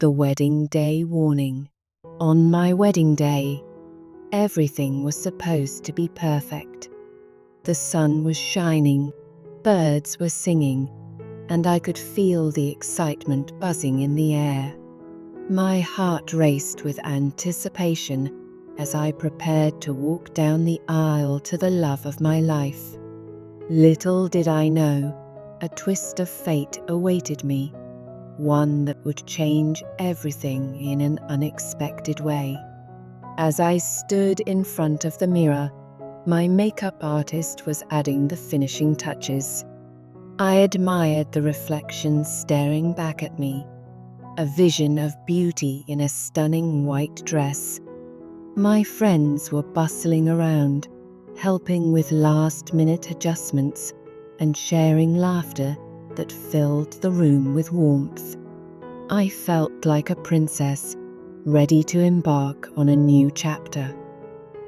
The wedding day warning. On my wedding day, everything was supposed to be perfect. The sun was shining, birds were singing, and I could feel the excitement buzzing in the air. My heart raced with anticipation as I prepared to walk down the aisle to the love of my life. Little did I know, a twist of fate awaited me, one that would change everything in an unexpected way. As I stood in front of the mirror, my makeup artist was adding the finishing touches. I admired the reflection staring back at me, a vision of beauty in a stunning white dress. My friends were bustling around, helping with last-minute adjustments and sharing laughter that filled the room with warmth. I felt like a princess, ready to embark on a new chapter.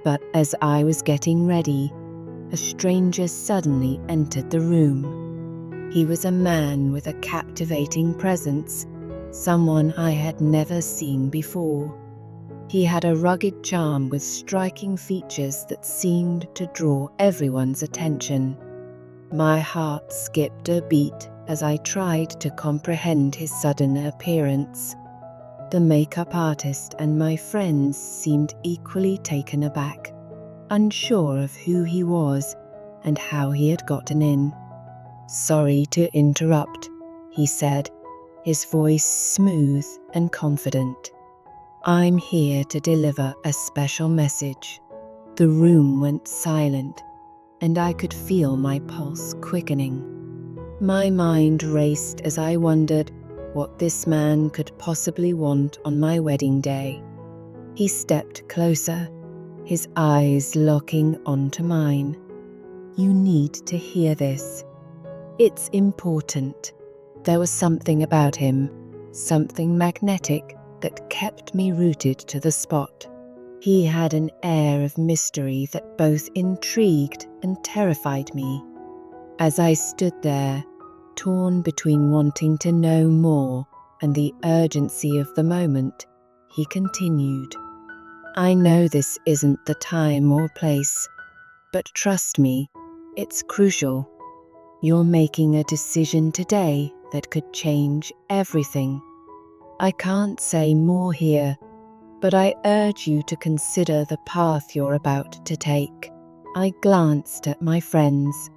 But as I was getting ready, a stranger suddenly entered the room. He was a man with a captivating presence, someone I had never seen before. He had a rugged charm with striking features that seemed to draw everyone's attention. My heart skipped a beat as I tried to comprehend his sudden appearance. The makeup artist and my friends seemed equally taken aback, unsure of who he was and how he had gotten in. "Sorry to interrupt," he said, his voice smooth and confident. "I'm here to deliver a special message." The room went silent, and I could feel my pulse quickening. My mind raced as I wondered what this man could possibly want on my wedding day. He stepped closer, his eyes locking onto mine. "You need to hear this. It's important." There was something about him, something magnetic that kept me rooted to the spot. He had an air of mystery that both intrigued and terrified me. As I stood there, torn between wanting to know more and the urgency of the moment, he continued, "I know this isn't the time or place, but trust me, it's crucial. You're making a decision today that could change everything. I can't say more here, but I urge you to consider the path you're about to take." I glanced at my friends,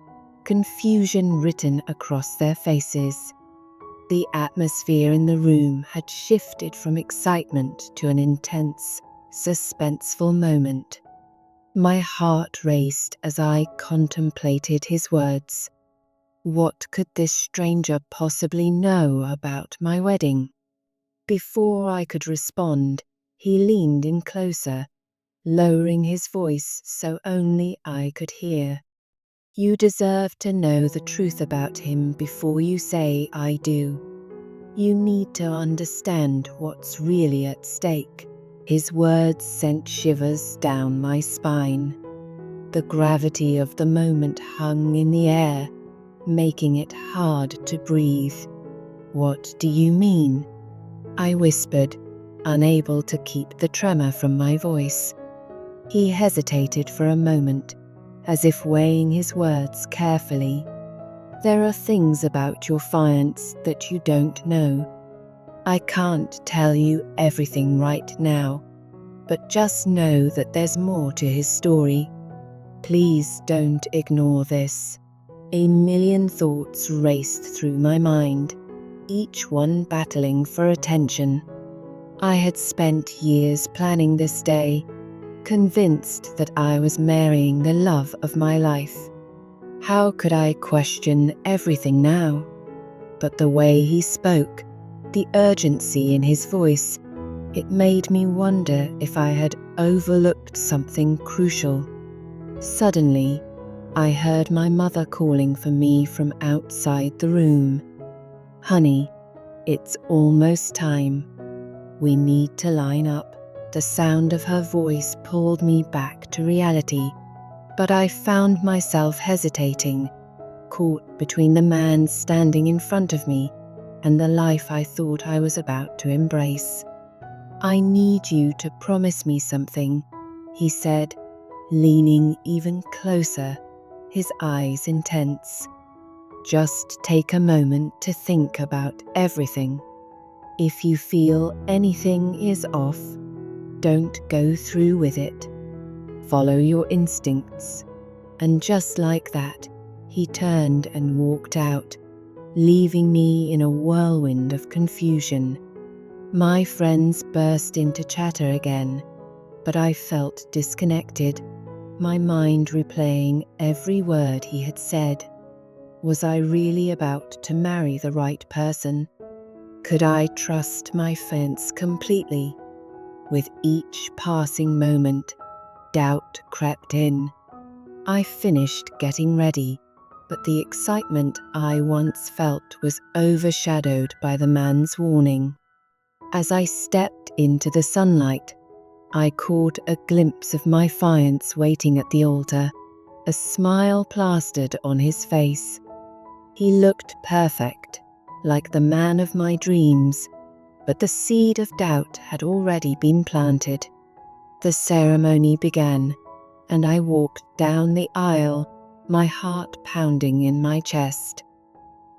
confusion written across their faces. The atmosphere in the room had shifted from excitement to an intense, suspenseful moment. My heart raced as I contemplated his words. What could this stranger possibly know about my wedding? Before I could respond, he leaned in closer, lowering his voice so only I could hear. "You deserve to know the truth about him before you say I do. You need to understand what's really at stake." His words sent shivers down my spine. The gravity of the moment hung in the air, making it hard to breathe. "What do you mean?" I whispered, unable to keep the tremor from my voice. He hesitated for a moment, as if weighing his words carefully. "There are things about your fiance that you don't know. I can't tell you everything right now, but just know that there's more to his story. Please don't ignore this." A million thoughts raced through my mind, each one battling for attention. I had spent years planning this day, convinced that I was marrying the love of my life. How could I question everything now? But the way he spoke, the urgency in his voice, it made me wonder if I had overlooked something crucial. Suddenly, I heard my mother calling for me from outside the room. "Honey, it's almost time. We need to line up." The sound of her voice pulled me back to reality, but I found myself hesitating, caught between the man standing in front of me and the life I thought I was about to embrace. "I need you to promise me something," he said, leaning even closer, his eyes intense. "Just take a moment to think about everything. If you feel anything is off, don't go through with it. Follow your instincts." And just like that, he turned and walked out, leaving me in a whirlwind of confusion. My friends burst into chatter again, but I felt disconnected, my mind replaying every word he had said. Was I really about to marry the right person? Could I trust my fence completely? With each passing moment, doubt crept in. I finished getting ready, but the excitement I once felt was overshadowed by the man's warning. As I stepped into the sunlight, I caught a glimpse of my fiance waiting at the altar, a smile plastered on his face. He looked perfect, like the man of my dreams, but the seed of doubt had already been planted. The ceremony began, and I walked down the aisle, my heart pounding in my chest.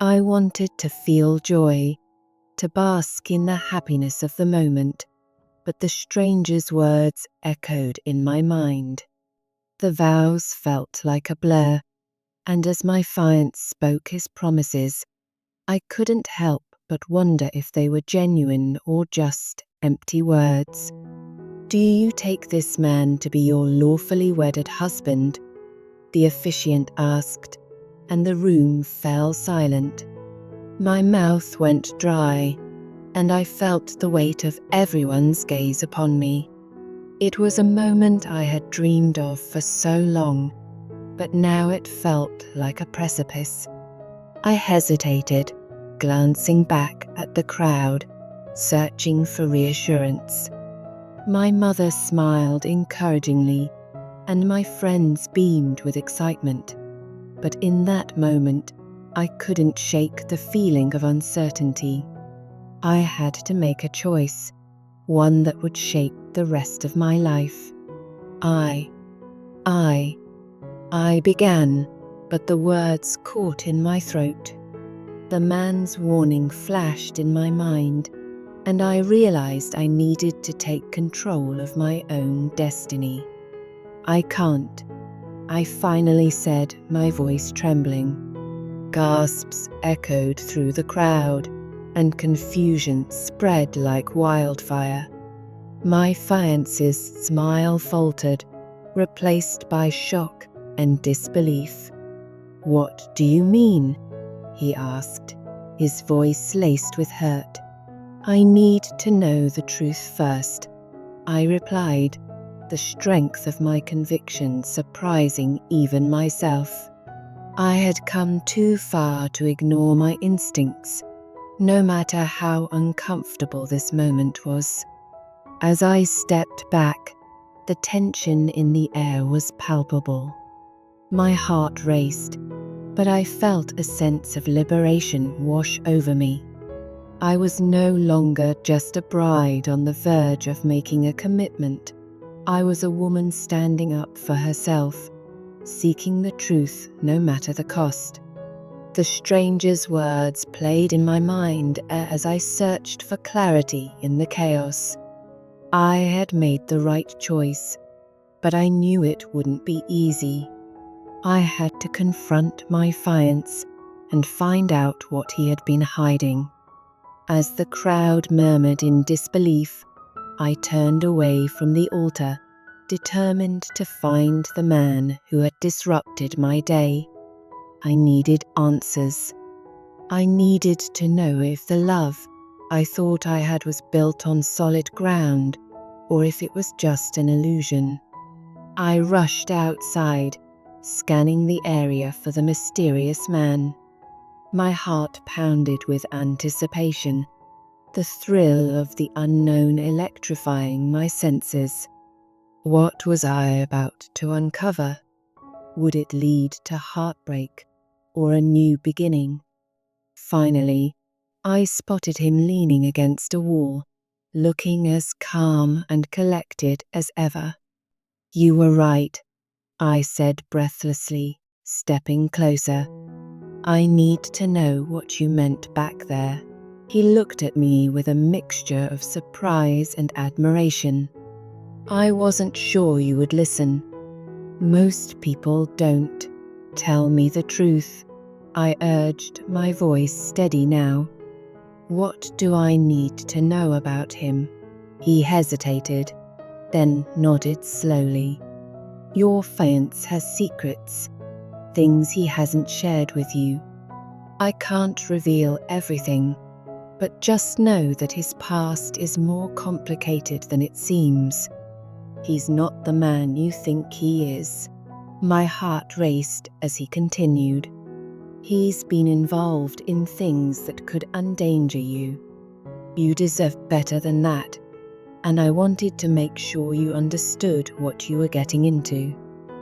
I wanted to feel joy, to bask in the happiness of the moment, but the stranger's words echoed in my mind. The vows felt like a blur, and as my fiance spoke his promises, I couldn't help but wonder if they were genuine or just empty words. "Do you take this man to be your lawfully wedded husband?" the officiant asked, and the room fell silent. My mouth went dry, and I felt the weight of everyone's gaze upon me. It was a moment I had dreamed of for so long, but now it felt like a precipice. I hesitated, glancing back at the crowd, searching for reassurance. My mother smiled encouragingly, and my friends beamed with excitement. But in that moment, I couldn't shake the feeling of uncertainty. I had to make a choice, one that would shape the rest of my life. I began, but the words caught in my throat. The man's warning flashed in my mind, and I realized I needed to take control of my own destiny. "I can't," I finally said, my voice trembling. Gasps echoed through the crowd, and confusion spread like wildfire. My fiance's smile faltered, replaced by shock and disbelief. "What do you mean?" he asked, his voice laced with hurt. "I need to know the truth first," I replied, the strength of my conviction surprising even myself. I had come too far to ignore my instincts, no matter how uncomfortable this moment was. As I stepped back, the tension in the air was palpable. My heart raced, but I felt a sense of liberation wash over me. I was no longer just a bride on the verge of making a commitment. I was a woman standing up for herself, seeking the truth no matter the cost. The stranger's words played in my mind as I searched for clarity in the chaos. I had made the right choice, but I knew it wouldn't be easy. I had to confront my fiance and find out what he had been hiding. As the crowd murmured in disbelief, I turned away from the altar, determined to find the man who had disrupted my day. I needed answers. I needed to know if the love I thought I had was built on solid ground, or if it was just an illusion. I rushed outside, scanning the area for the mysterious man. My heart pounded with anticipation, the thrill of the unknown electrifying my senses. What was I about to uncover? Would it lead to heartbreak or a new beginning? Finally, I spotted him leaning against a wall, looking as calm and collected as ever. "You were right," I said breathlessly, stepping closer. "I need to know what you meant back there." He looked at me with a mixture of surprise and admiration. "I wasn't sure you would listen. Most people don't. Tell me the truth," I urged, my voice steady now. "What do I need to know about him?" He hesitated, then nodded slowly. "Your fiance has secrets, things he hasn't shared with you. I can't reveal everything, but just know that his past is more complicated than it seems. He's not the man you think he is." My heart raced as he continued. "He's been involved in things that could endanger you. You deserve better than that, and I wanted to make sure you understood what you were getting into."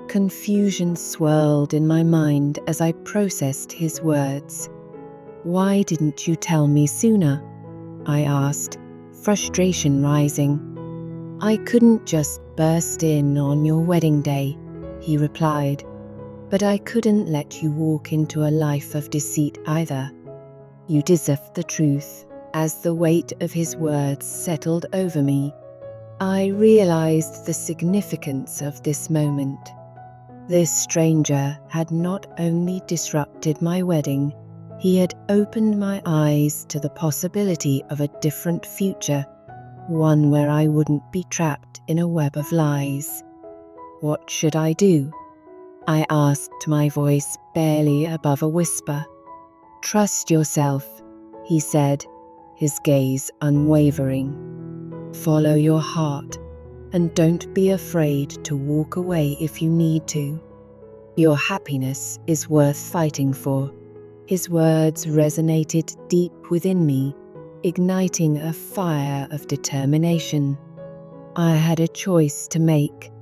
Confusion swirled in my mind as I processed his words. "Why didn't you tell me sooner?" I asked, frustration rising. "I couldn't just burst in on your wedding day," he replied. "But I couldn't let you walk into a life of deceit either. You deserve the truth." As the weight of his words settled over me, I realized the significance of this moment. This stranger had not only disrupted my wedding, he had opened my eyes to the possibility of a different future, one where I wouldn't be trapped in a web of lies. "What should I do?" I asked, my voice barely above a whisper. "Trust yourself," he said, his gaze unwavering. "Follow your heart, and don't be afraid to walk away if you need to. Your happiness is worth fighting for." His words resonated deep within me, igniting a fire of determination. I had a choice to make,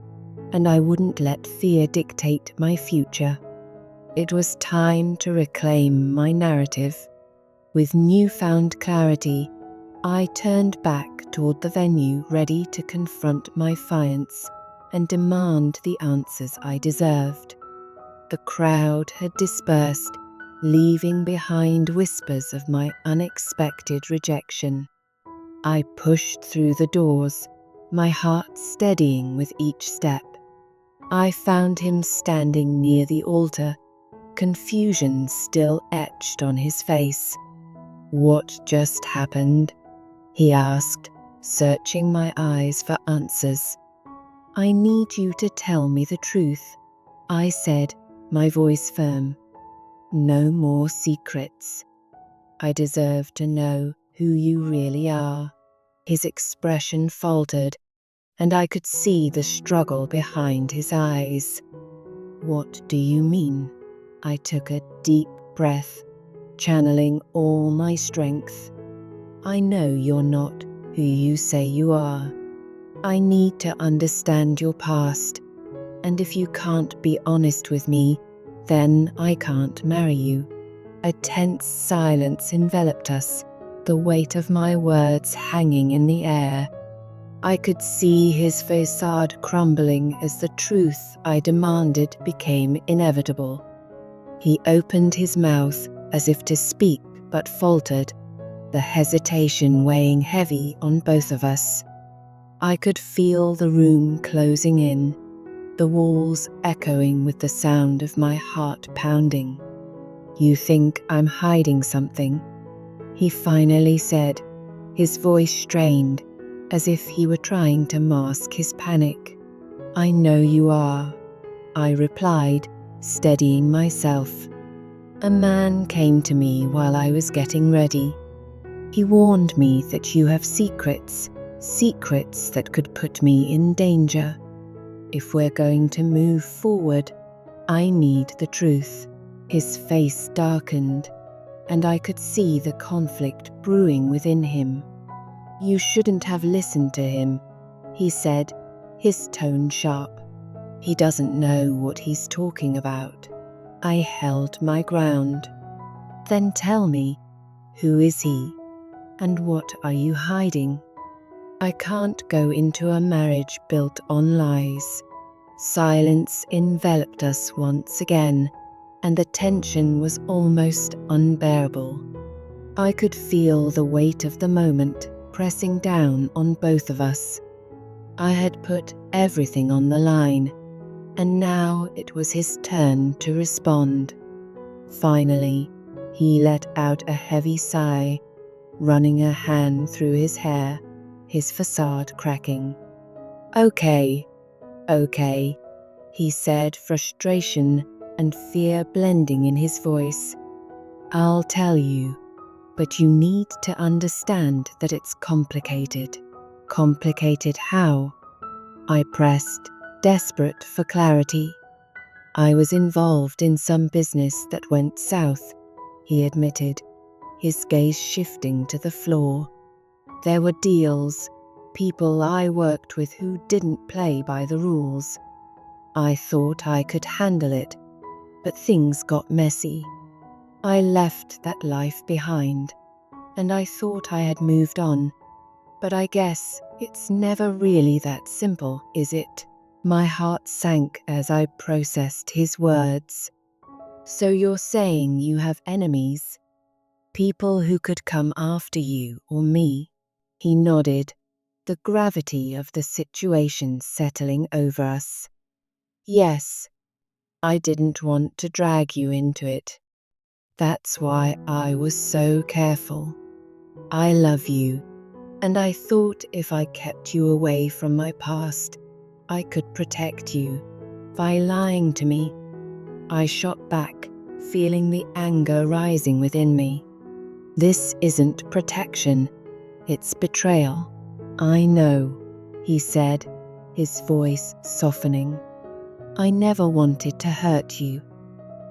and I wouldn't let fear dictate my future. It was time to reclaim my narrative. With newfound clarity, I turned back toward the venue, ready to confront my fiance and demand the answers I deserved. The crowd had dispersed, leaving behind whispers of my unexpected rejection. I pushed through the doors, my heart steadying with each step. I found him standing near the altar, confusion still etched on his face. "What just happened?" he asked, searching my eyes for answers. "I need you to tell me the truth," I said, my voice firm. "No more secrets. I deserve to know who you really are." His expression faltered, and I could see the struggle behind his eyes. "What do you mean?" I took a deep breath, channeling all my strength. "I know you're not who you say you are. I need to understand your past, and if you can't be honest with me, then I can't marry you." A tense silence enveloped us, the weight of my words hanging in the air. I could see his facade crumbling as the truth I demanded became inevitable. He opened his mouth as if to speak, but faltered, the hesitation weighing heavy on both of us. I could feel the room closing in, the walls echoing with the sound of my heart pounding. "You think I'm hiding something?" he finally said, his voice strained, as if he were trying to mask his panic. "I know you are," I replied, steadying myself. "A man came to me while I was getting ready. He warned me that you have secrets, secrets that could put me in danger. If we're going to move forward, I need the truth." His face darkened, and I could see the conflict brewing within him. "You shouldn't have listened to him," he said, his tone sharp. "He doesn't know what he's talking about." I held my ground. "Then tell me, Who is he? And what are you hiding? I can't go into a marriage built on lies. Silence enveloped us once again, and the tension was almost unbearable. I could feel the weight of the moment pressing down on both of us. I had put everything on the line, and now it was his turn to respond. Finally, he let out a heavy sigh, running a hand through his hair, his facade cracking. Okay, he said, frustration and fear blending in his voice. I'll tell you, but you need to understand that it's complicated. Complicated how? I pressed, desperate for clarity. I was involved in some business that went south, he admitted, his gaze shifting to the floor. There were deals, people I worked with who didn't play by the rules. I thought I could handle it, but things got messy. I left that life behind, and I thought I had moved on. But I guess it's never really that simple, is it? My heart sank as I processed his words. So you're saying you have enemies? People who could come after you or me? He nodded, the gravity of the situation settling over us. Yes, I didn't want to drag you into it. That's why I was so careful. I love you, and I thought if I kept you away from my past, I could protect you by lying to me. I shot back, feeling the anger rising within me. This isn't protection, it's betrayal. I know, he said, his voice softening. I never wanted to hurt you.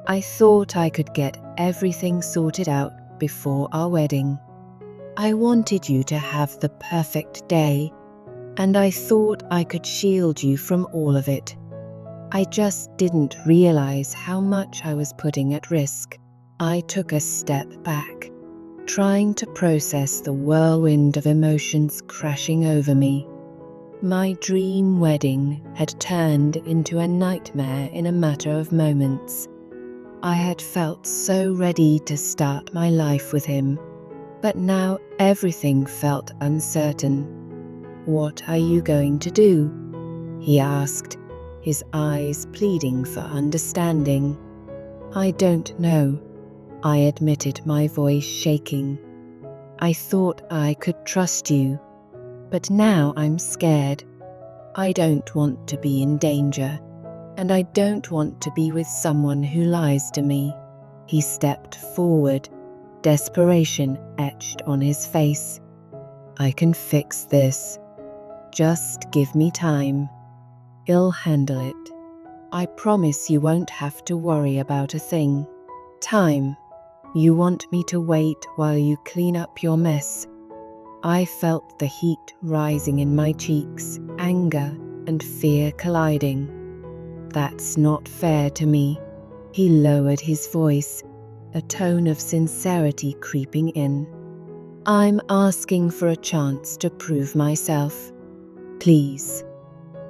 I thought I could get everything sorted out before our wedding. I wanted you to have the perfect day, and I thought I could shield you from all of it. I just didn't realize how much I was putting at risk. I took a step back, trying to process the whirlwind of emotions crashing over me. My dream wedding had turned into a nightmare in a matter of moments. I had felt so ready to start my life with him, but now everything felt uncertain. What are you going to do? He asked, his eyes pleading for understanding. I don't know, I admitted, my voice shaking. I thought I could trust you, but now I'm scared. I don't want to be in danger, and I don't want to be with someone who lies to me. He stepped forward, desperation etched on his face. I can fix this. Just give me time. I'll handle it. I promise you won't have to worry about a thing. Time. You want me to wait while you clean up your mess? I felt the heat rising in my cheeks, anger and fear colliding. That's not fair to me. He lowered his voice, a tone of sincerity creeping in. I'm asking for a chance to prove myself. Please.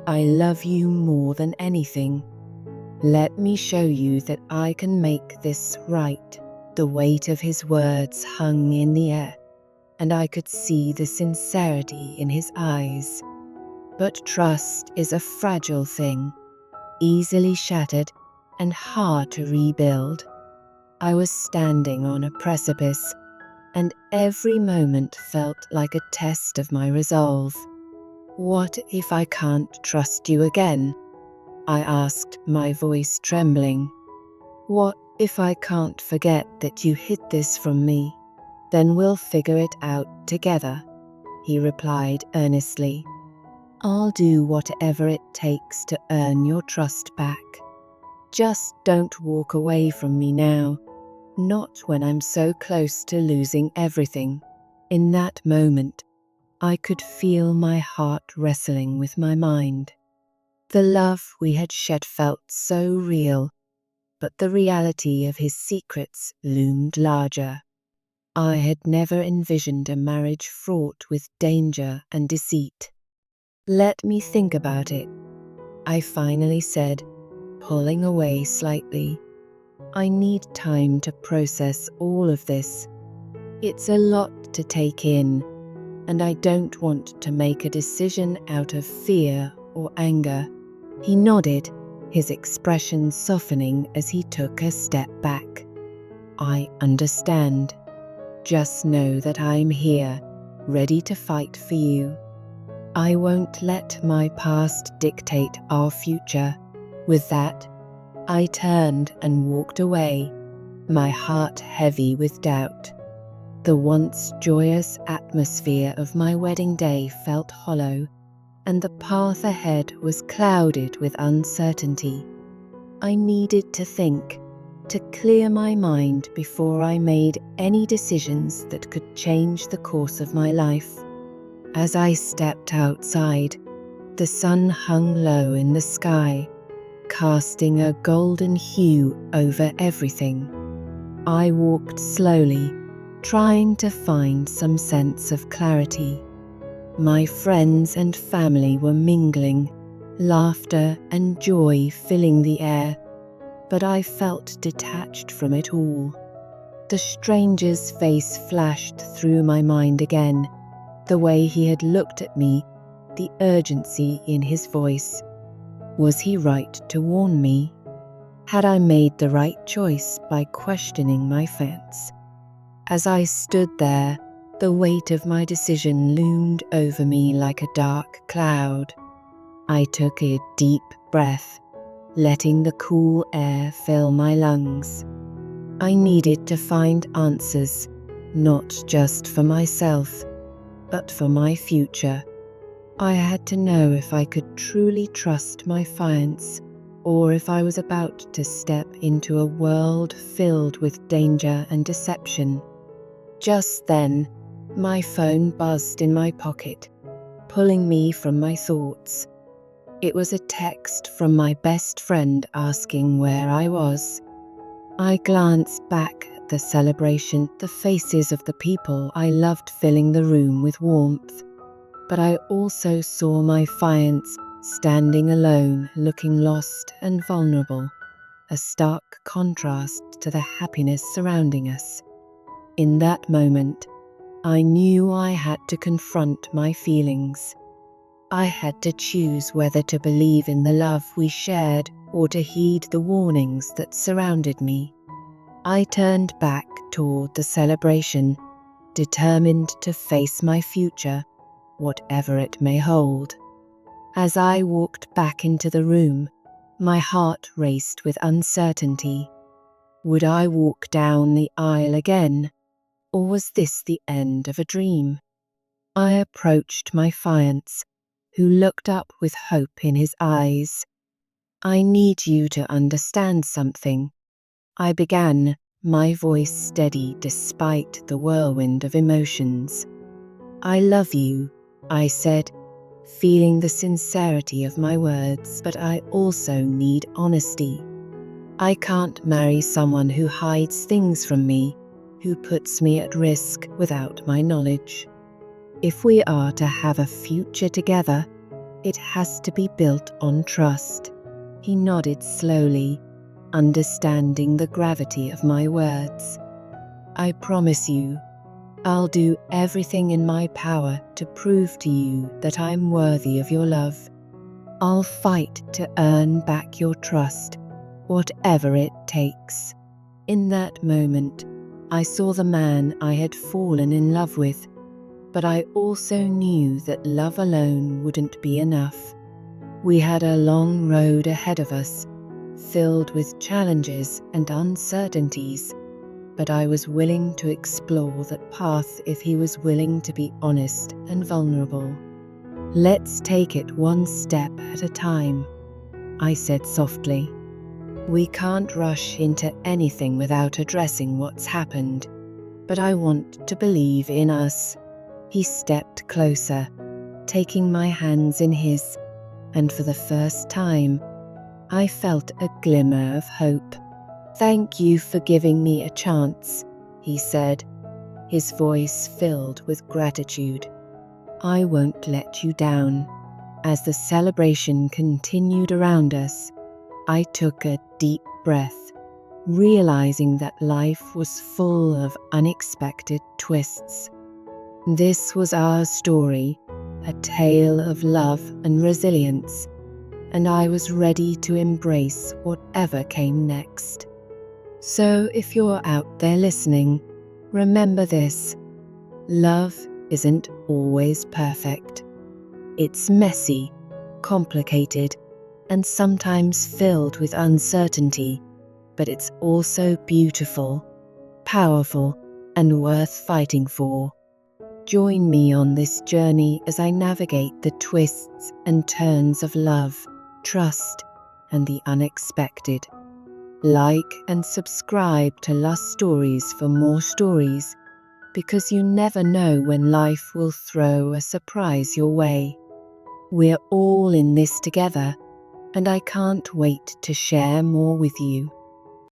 I love you more than anything. Let me show you that I can make this right. The weight of his words hung in the air, and I could see the sincerity in his eyes. But trust is a fragile thing, easily shattered and hard to rebuild. I was standing on a precipice, and every moment felt like a test of my resolve. What if I can't trust you again? I asked, my voice trembling. What if I can't forget that you hid this from me? Then we'll figure it out together, he replied earnestly. I'll do whatever it takes to earn your trust back. Just don't walk away from me now, not when I'm so close to losing everything. In that moment, I could feel my heart wrestling with my mind. The love we had shed felt so real, but the reality of his secrets loomed larger. I had never envisioned a marriage fraught with danger and deceit. "Let me think about it," I finally said, pulling away slightly. "I need time to process all of this. It's a lot to take in, and I don't want to make a decision out of fear or anger." He nodded, his expression softening as he took a step back. "I understand. Just know that I'm here, ready to fight for you. I won't let my past dictate our future." With that, I turned and walked away, my heart heavy with doubt. The once joyous atmosphere of my wedding day felt hollow, and the path ahead was clouded with uncertainty. I needed to think, to clear my mind before I made any decisions that could change the course of my life. As I stepped outside, the sun hung low in the sky, casting a golden hue over everything. I walked slowly, trying to find some sense of clarity. My friends and family were mingling, laughter and joy filling the air, but I felt detached from it all. The stranger's face flashed through my mind again, the way he had looked at me, the urgency in his voice. Was he right to warn me? Had I made the right choice by questioning my fence? As I stood there, the weight of my decision loomed over me like a dark cloud. I took a deep breath, letting the cool air fill my lungs. I needed to find answers, not just for myself, but for my future. I had to know if I could truly trust my fiance, or if I was about to step into a world filled with danger and deception. Just then, my phone buzzed in my pocket, pulling me from my thoughts. It was a text from my best friend asking where I was. I glanced back at the celebration, the faces of the people I loved filling the room with warmth. But I also saw my fiance standing alone, looking lost and vulnerable, a stark contrast to the happiness surrounding us. In that moment, I knew I had to confront my feelings. I had to choose whether to believe in the love we shared or to heed the warnings that surrounded me. I turned back toward the celebration, determined to face my future, whatever it may hold. As I walked back into the room, my heart raced with uncertainty. Would I walk down the aisle again, or was this the end of a dream? I approached my fiance, who looked up with hope in his eyes. "I need you to understand something," I began, my voice steady despite the whirlwind of emotions. "I love you," I said, feeling the sincerity of my words, "but I also need honesty. I can't marry someone who hides things from me, who puts me at risk without my knowledge. If we are to have a future together, it has to be built on trust." He nodded slowly, understanding the gravity of my words. "I promise you, I'll do everything in my power to prove to you that I'm worthy of your love. I'll fight to earn back your trust, whatever it takes." In that moment, I saw the man I had fallen in love with, but I also knew that love alone wouldn't be enough. We had a long road ahead of us, filled with challenges and uncertainties, but I was willing to explore that path if he was willing to be honest and vulnerable. "Let's take it one step at a time," I said softly. "We can't rush into anything without addressing what's happened, but I want to believe in us." He stepped closer, taking my hands in his, and for the first time, I felt a glimmer of hope. "Thank you for giving me a chance," he said, his voice filled with gratitude. "I won't let you down." As the celebration continued around us, I took a deep breath, realizing that life was full of unexpected twists. This was our story, a tale of love and resilience, and I was ready to embrace whatever came next. So if you're out there listening, remember this: love isn't always perfect. It's messy, complicated, and sometimes filled with uncertainty, but it's also beautiful, powerful, and worth fighting for. Join me on this journey as I navigate the twists and turns of love, trust, and the unexpected. Like and subscribe to Lust Stories for more stories, because you never know when life will throw a surprise your way. We're all in this together, and I can't wait to share more with you.